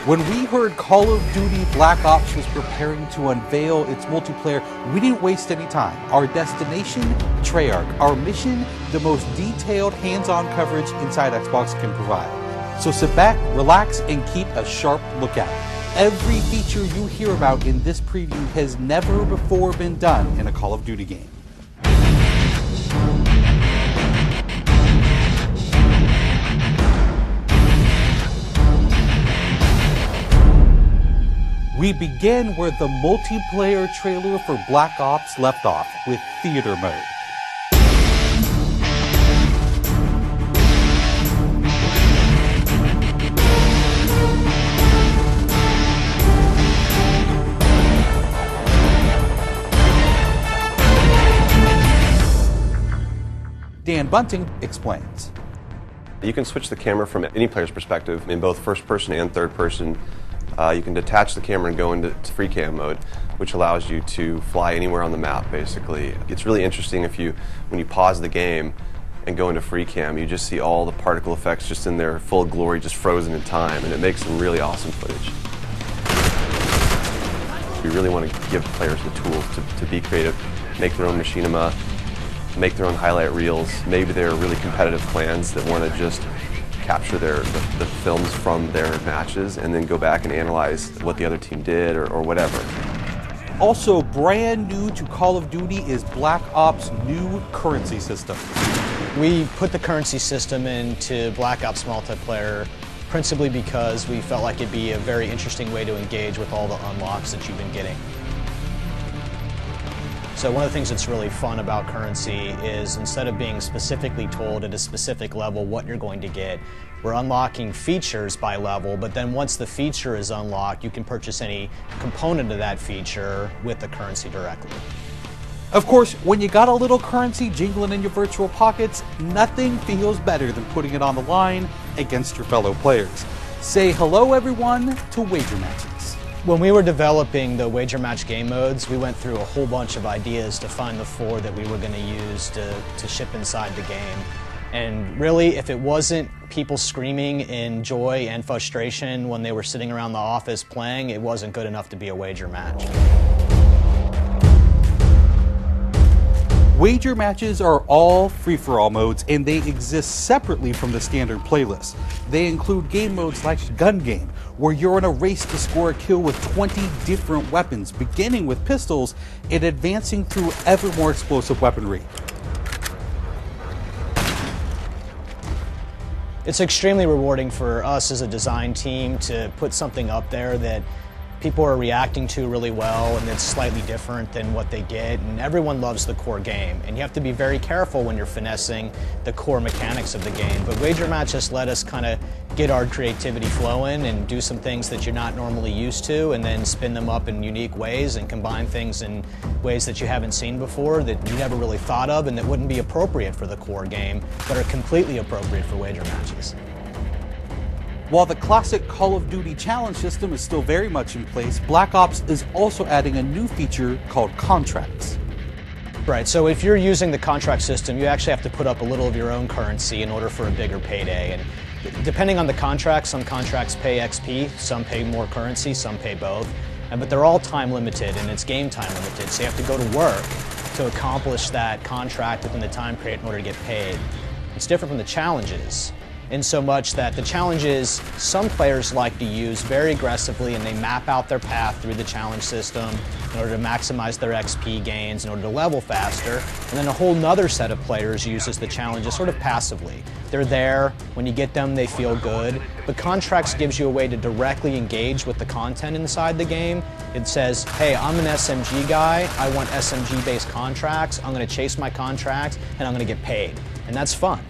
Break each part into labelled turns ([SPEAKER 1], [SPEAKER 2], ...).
[SPEAKER 1] When we heard Call of Duty Black Ops was preparing to unveil its multiplayer, we didn't waste any time. Our destination, Treyarch. Our mission, the most detailed hands-on coverage inside Xbox can provide. So sit back, relax, and keep a sharp lookout. Every feature you hear about in this preview has never before been done in a Call of Duty game. We begin where the multiplayer trailer for Black Ops left off, with theater mode. Dan Bunting explains.
[SPEAKER 2] You can switch the camera from any player's perspective in both first person and third person. You can detach the camera and go into free cam mode, which allows you to fly anywhere on the map, basically. It's really interesting when you pause the game and go into free cam, you just see all the particle effects just in their full glory, just frozen in time, and it makes some really awesome footage. We really want to give players the tools to be creative, make their own machinima, make their own highlight reels. Maybe they're really competitive clans that want to just capture the films from their matches and then go back and analyze what the other team did or whatever.
[SPEAKER 1] Also brand new to Call of Duty is Black Ops' new currency system.
[SPEAKER 3] We put the currency system into Black Ops multiplayer principally because we felt like it'd be a very interesting way to engage with all the unlocks that you've been getting. So one of the things that's really fun about currency is instead of being specifically told at a specific level what you're going to get, we're unlocking features by level, but then once the feature is unlocked, you can purchase any component of that feature with the currency directly.
[SPEAKER 1] Of course, when you got a little currency jingling in your virtual pockets, nothing feels better than putting it on the line against your fellow players. Say hello, everyone, to wager matches.
[SPEAKER 3] When we were developing the wager match game modes, we went through a whole bunch of ideas to find the 4 that we were going to use to ship inside the game. And really, if it wasn't people screaming in joy and frustration when they were sitting around the office playing, it wasn't good enough to be a wager match.
[SPEAKER 1] Wager matches are all free-for-all modes, and they exist separately from the standard playlist. They include game modes like Gun Game, where you're in a race to score a kill with 20 different weapons, beginning with pistols and advancing through ever more explosive weaponry.
[SPEAKER 3] It's extremely rewarding for us as a design team to put something up there that people are reacting to really well and it's slightly different than what they get, and everyone loves the core game, and you have to be very careful when you're finessing the core mechanics of the game. But wager matches let us kind of get our creativity flowing and do some things that you're not normally used to, and then spin them up in unique ways and combine things in ways that you haven't seen before, that you never really thought of, and that wouldn't be appropriate for the core game but are completely appropriate for wager matches.
[SPEAKER 1] While the classic Call of Duty challenge system is still very much in place, Black Ops is also adding a new feature called contracts.
[SPEAKER 3] Right, so if you're using the contract system, you actually have to put up a little of your own currency in order for a bigger payday. And depending on the contract, some contracts pay XP, some pay more currency, some pay both. But they're all time limited, and it's game time limited, so you have to go to work to accomplish that contract within the time period in order to get paid. It's different from the challenges, in so much that the challenges some players like to use very aggressively, and they map out their path through the challenge system in order to maximize their XP gains, in order to level faster. And then a whole nother set of players uses the challenges sort of passively. They're there, when you get them they feel good, but contracts gives you a way to directly engage with the content inside the game. It says, hey, I'm an SMG guy, I want SMG based contracts, I'm going to chase my contracts and I'm going to get paid. And that's fun.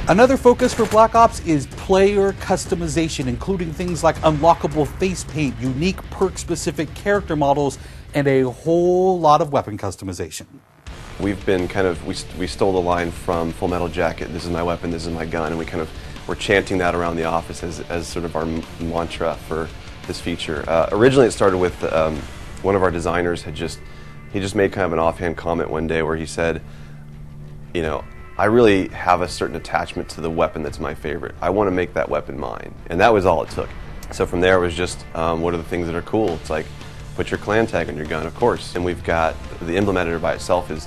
[SPEAKER 1] Another focus for Black Ops is player customization, including things like unlockable face paint, unique perk-specific character models, and a whole lot of weapon customization.
[SPEAKER 2] We've been we stole the line from Full Metal Jacket, this is my weapon, this is my gun, and we're chanting that around the office as sort of our mantra for this feature. Originally it started with one of our designers he just made kind of an offhand comment one day where he said, you know, I really have a certain attachment to the weapon that's my favorite. I want to make that weapon mine, and that was all it took. So from there it was just, what are the things that are cool? It's like, put your clan tag on your gun, of course. And we've got, the emblem editor by itself is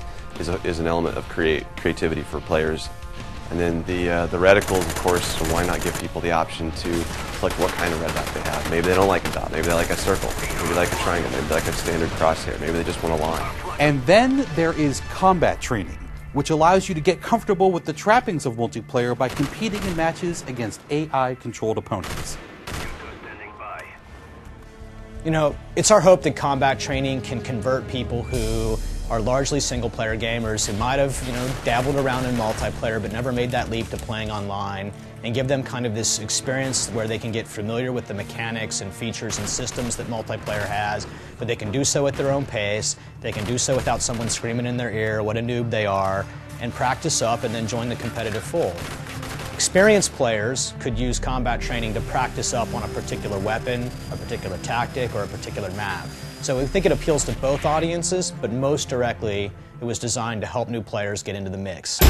[SPEAKER 2] an element of creativity for players. And then the reticles, of course, why not give people the option to select what kind of red dot they have. Maybe they don't like a dot, maybe they like a circle, maybe they like a triangle, maybe they like a standard crosshair, maybe they just want a line.
[SPEAKER 1] And then there is combat training, which allows you to get comfortable with the trappings of multiplayer by competing in matches against AI-controlled opponents.
[SPEAKER 3] You know, it's our hope that combat training can convert people who are largely single-player gamers who might have, dabbled around in multiplayer but never made that leap to playing online, and give them kind of this experience where they can get familiar with the mechanics and features and systems that multiplayer has, but they can do so at their own pace, they can do so without someone screaming in their ear what a noob they are, and practice up and then join the competitive fold. Experienced players could use combat training to practice up on a particular weapon, a particular tactic, or a particular map. So we think it appeals to both audiences, but most directly, it was designed to help new players get into the mix.